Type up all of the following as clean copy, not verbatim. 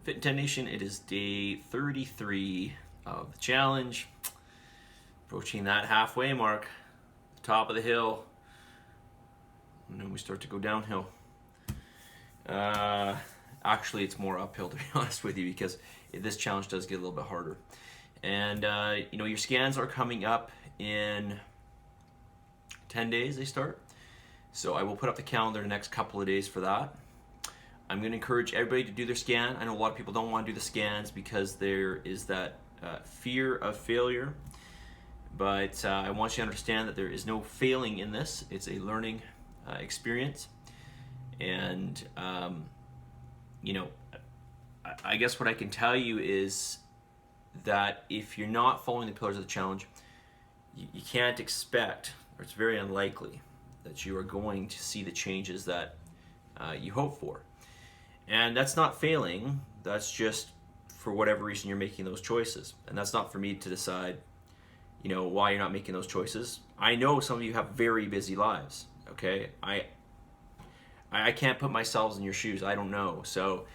Fitin10 Nation, it is day 33 of the challenge. Approaching that halfway mark, the top of the hill. And then we start to go downhill. Actually, it's more uphill, to be honest with you, because this challenge does get a little bit harder. And, your scans are coming up in 10 days, they start. So I will put up the calendar the next couple of days for that. I'm going to encourage everybody to do their scan. I know a lot of people don't want to do the scans because there is that fear of failure. But I want you to understand that there is no failing in this. It's a learning experience. And, I guess what I can tell you is that if you're not following the pillars of the challenge, you can't expect, or it's very unlikely, that you are going to see the changes that you hope for. And that's not failing, that's just for whatever reason you're making those choices. And that's not for me to decide, why you're not making those choices. I know some of you have very busy lives, okay? I can't put myself in your shoes, I don't know. So,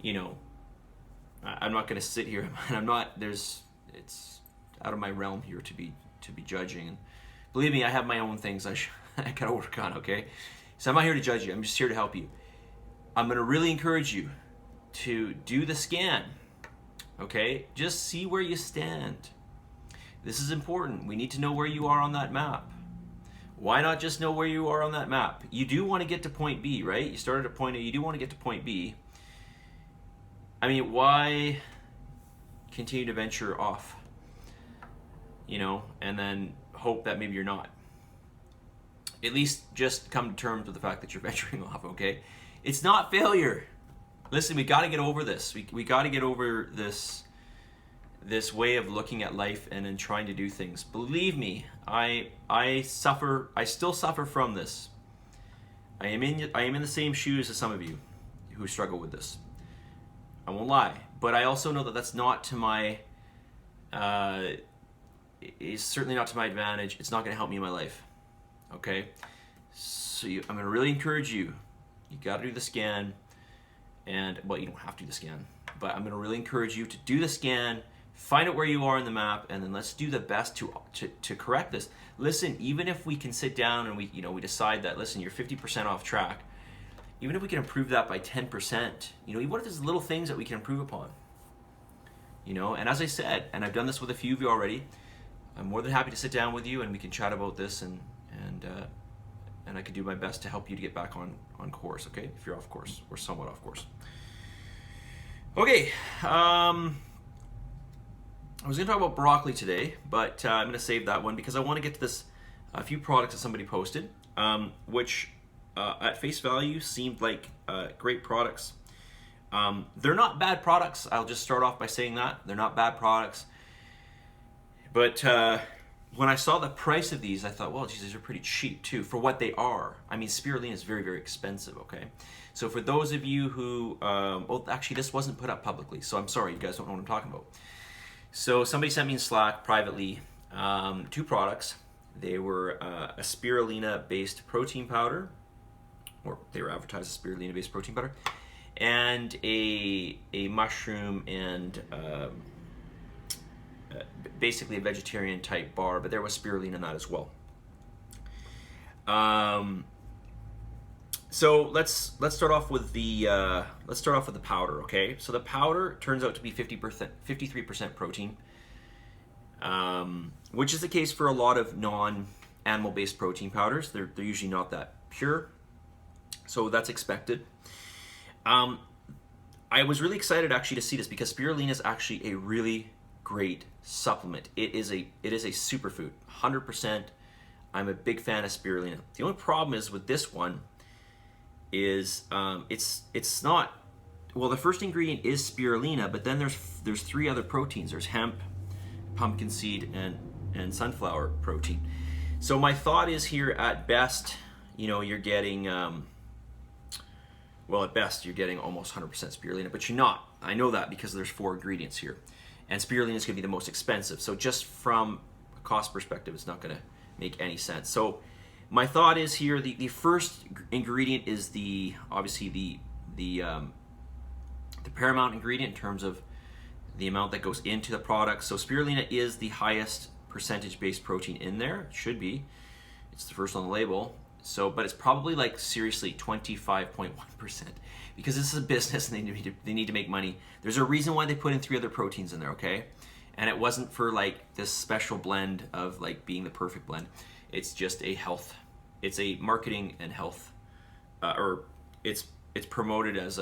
I'm not gonna sit here, and it's out of my realm here to be judging. And believe me, I have my own things I gotta work on, okay? So I'm not here to judge you, I'm just here to help you. I'm going to really encourage you to do the scan, okay? Just see where you stand. This is important. We need to know where you are on that map. Why not just know where you are on that map? You do want to get to point B, right? You started at point A, you do want to get to point B. I mean, why continue to venture off, and then hope that maybe you're not? At least just come to terms with the fact that you're venturing off, okay? It's not failure. Listen, we got to get over this. We got to get over this way of looking at life and then trying to do things. Believe me, I still suffer from this. I am in the same shoes as some of you who struggle with this. I won't lie, but I also know that that's not to my it's certainly not to my advantage. It's not going to help me in my life. Okay? So I'm going to really encourage you. You got to do the scan, and you don't have to do the scan, but I'm going to really encourage you to do the scan, find out where you are in the map, and then let's do the best to correct this. Listen, even if we can sit down and we decide that, listen, you're 50% off track, even if we can improve that by 10%, what if there's little things that we can improve upon? And as I said, and I've done this with a few of you already, I'm more than happy to sit down with you and we can chat about this and I can do my best to help you to get back on course, okay? If you're off course, or somewhat off course. Okay, I was going to talk about broccoli today, but I'm going to save that one because I want to get to a few products that somebody posted, which at face value seemed like great products. They're not bad products. I'll just start off by saying that. They're not bad products. But when I saw the price of these, I thought, well, geez, these are pretty cheap too for what they are. I mean, spirulina is very, very expensive, okay? So for those of you who, actually this wasn't put up publicly, so I'm sorry, you guys don't know what I'm talking about. So somebody sent me in Slack privately 2 products. They were a spirulina-based protein powder, or they were advertised as spirulina-based protein powder, and a mushroom and basically a vegetarian type bar, but there was spirulina in that as well. So let's start off with the powder, okay? So the powder turns out to be 53% protein, which is the case for a lot of non-animal based protein powders. They're usually not that pure, so that's expected. I was really excited actually to see this because spirulina is actually a really great supplement. It is a superfood, 100%. I'm a big fan of spirulina. The only problem is with this one is it's not, well, the first ingredient is spirulina, but then there's 3 other proteins. There's hemp, pumpkin seed, and sunflower protein. So my thought is here, at best, you're getting at best you're getting almost 100% spirulina, but you're not. I know that because there's 4 ingredients here. And spirulina is going to be the most expensive. So just from a cost perspective, it's not going to make any sense. So my thought is here, the first ingredient is obviously the the paramount ingredient in terms of the amount that goes into the product. So spirulina is the highest percentage-based protein in there. It should be. It's the first on the label. So, but it's probably like seriously 25.1%, because this is a business and they need to make money. There's a reason why they put in 3 other proteins in there, okay? And it wasn't for like this special blend of like being the perfect blend. It's just a health. It's a marketing and health, or it's promoted as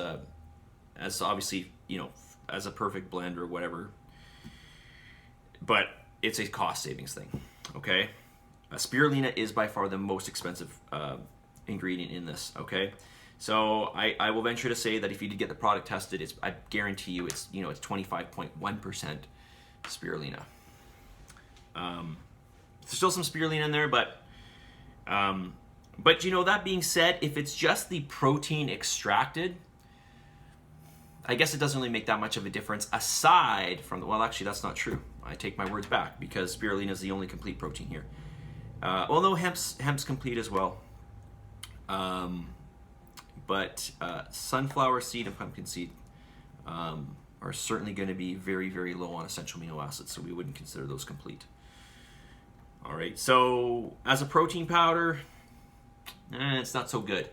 obviously, you know, as a perfect blend or whatever. But it's a cost savings thing, okay? Spirulina is by far the most expensive ingredient in this, okay? So I will venture to say that if you did get the product tested, I guarantee you it's 25.1% spirulina. There's still some spirulina in there, but you know, that being said, if it's just the protein extracted, I guess it doesn't really make that much of a difference aside from the, well, actually that's not true. I take my words back, because spirulina is the only complete protein here. Well, no, hemp's complete as well. But sunflower seed and pumpkin seed are certainly going to be very, very low on essential amino acids, so we wouldn't consider those complete. All right, so as a protein powder, it's not so good.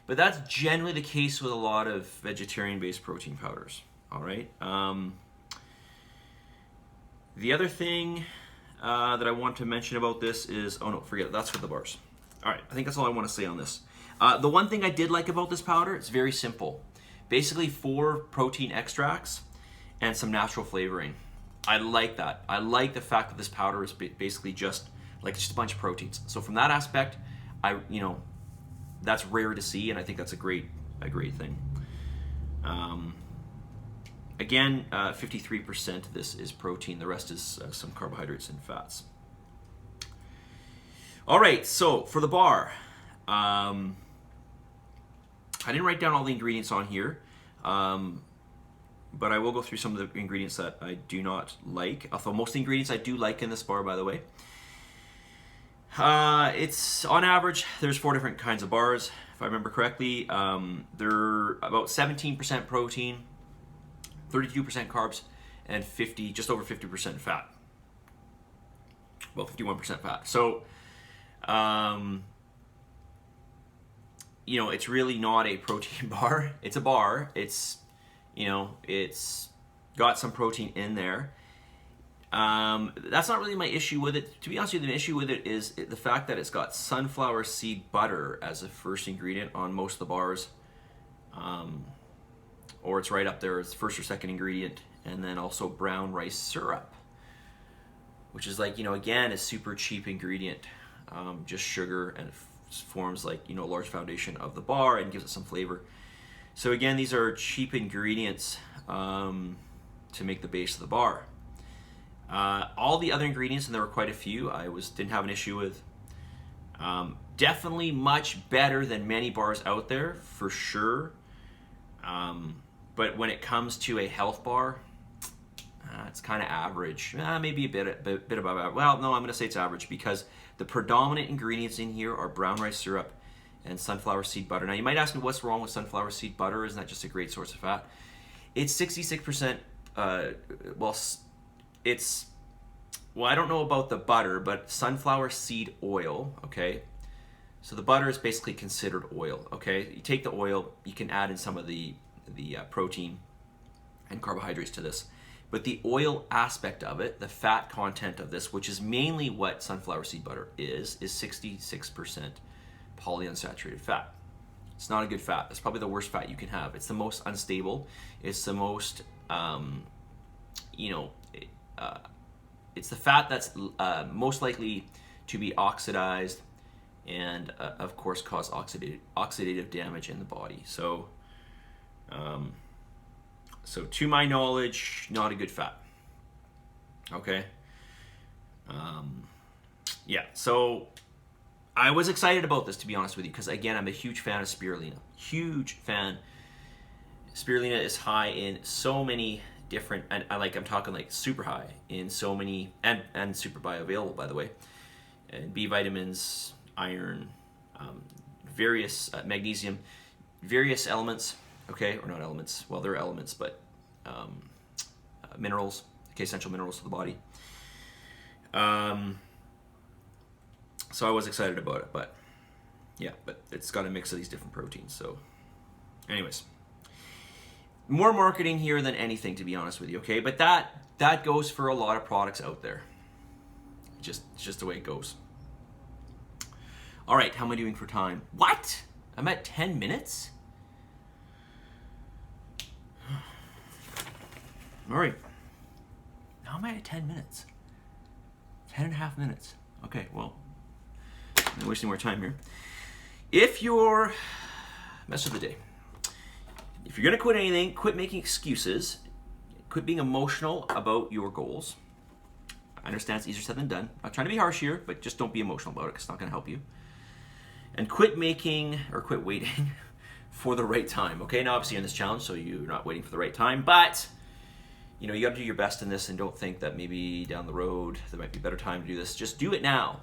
But that's generally the case with a lot of vegetarian-based protein powders. All right. The other thing that I want to mention about this is, oh no, forget it, that's for the bars. All right, I think that's all I want to say on this. The one thing I did like about this powder, it's very simple. Basically 4 protein extracts and some natural flavoring. I like that. I like the fact that this powder is basically just a bunch of proteins. So from that aspect, that's rare to see, and I think that's a great thing. Again, 53% of this is protein. The rest is some carbohydrates and fats. All right, so for the bar, I didn't write down all the ingredients on here, but I will go through some of the ingredients that I do not like. Although most of the ingredients I do like in this bar, by the way. It's on average, there's 4 different kinds of bars, if I remember correctly. They're about 17% protein, 32% carbs, and just over 50% fat. Well, 51% fat. So, it's really not a protein bar. It's a bar. It's got some protein in there. That's not really my issue with it. To be honest with you, the issue with it is the fact that it's got sunflower seed butter as a first ingredient on most of the bars. Or it's right up there as first or second ingredient. And then also brown rice syrup, which is again, a super cheap ingredient. Just sugar, and it forms a large foundation of the bar and gives it some flavor. So again, these are cheap ingredients to make the base of the bar. All the other ingredients, and there were quite a few, didn't have an issue with. Definitely much better than many bars out there, for sure. But when it comes to a health bar, it's kind of average. Maybe a bit above average. Well, no, I'm going to say it's average, because the predominant ingredients in here are brown rice syrup and sunflower seed butter. Now, you might ask me, what's wrong with sunflower seed butter? Isn't that just a great source of fat? It's 66%. I don't know about the butter, but sunflower seed oil, okay? So the butter is basically considered oil, okay? You take the oil, you can add in some of the protein and carbohydrates to this. But the oil aspect of it, the fat content of this, which is mainly what sunflower seed butter is 66% polyunsaturated fat. It's not a good fat. It's probably the worst fat you can have. It's the most unstable. It's the most, it's the fat that's most likely to be oxidized and, of course, cause oxidative damage in the body. So to my knowledge, not a good fat. Okay. Yeah, so I was excited about this, to be honest with you, because again, I'm a huge fan of spirulina. Huge fan. Spirulina is high in so many different, and I'm talking super high in so many, and super bioavailable, by the way, and B vitamins, iron, various magnesium, various elements okay, or not elements. Well, they're elements, but minerals, okay, essential minerals to the body. So I was excited about it, but yeah, but it's got a mix of these different proteins. So, anyways, more marketing here than anything, to be honest with you. Okay, but that goes for a lot of products out there. It's just the way it goes. All right, how am I doing for time? What? I'm at 10 minutes? All right. How am I at 10 minutes? 10 and a half minutes. Okay, well, I'm wasting more time here. If you're, mess of the day. If you're gonna quit anything, quit making excuses, quit being emotional about your goals. I understand it's easier said than done. I'm not trying to be harsh here, but just don't be emotional about it because it's not gonna help you. And quit waiting for the right time. Okay, now obviously you're in this challenge, so you're not waiting for the right time, but you know, you gotta do your best in this and don't think that maybe down the road there might be a better time to do this. Just do it now.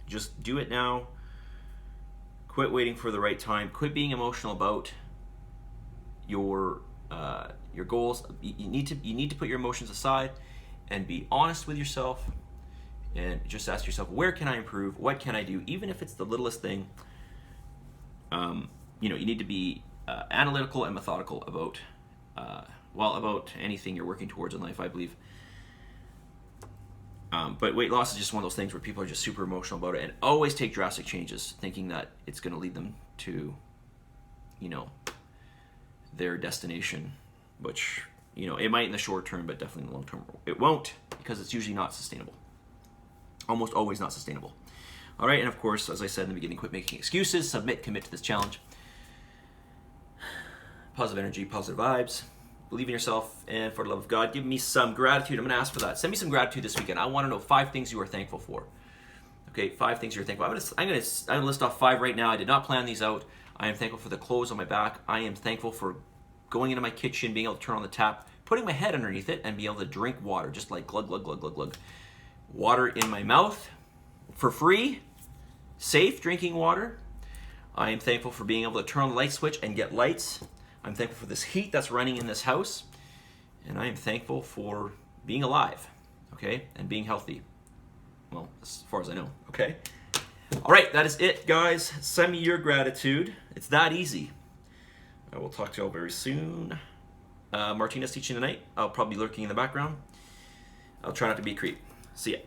Just do it now. Quit waiting for the right time. Quit being emotional about your goals. You need to put your emotions aside and be honest with yourself and just ask yourself, where can I improve? What can I do? Even if it's the littlest thing. You know, you need to be analytical and methodical about about anything you're working towards in life, I believe. But weight loss is just one of those things where people are just super emotional about it and always take drastic changes, thinking that it's going to lead them to, you know, their destination, which, you know, it might in the short term, but definitely in the long term, it won't, because it's usually not sustainable. Almost always not sustainable. All right, and of course, as I said in the beginning, quit making excuses, submit, commit to this challenge. Positive energy, positive vibes. Believe in yourself, and for the love of God, give me some gratitude. I'm going to ask for that. Send me some gratitude this weekend. I want to know 5 things you are thankful for. Okay, 5 things you're thankful for. I'm going to list off 5 right now. I did not plan these out. I am thankful for the clothes on my back. I am thankful for going into my kitchen, being able to turn on the tap, putting my head underneath it, and being able to drink water, just like glug, glug, glug, glug, glug. Water in my mouth for free, safe drinking water. I am thankful for being able to turn on the light switch and get lights. I'm thankful for this heat that's running in this house. And I am thankful for being alive, okay, and being healthy. Well, as far as I know, okay? All right, that is it, guys. Send me your gratitude. It's that easy. I will talk to you all very soon. Martina's teaching tonight. I'll probably be lurking in the background. I'll try not to be a creep. See ya.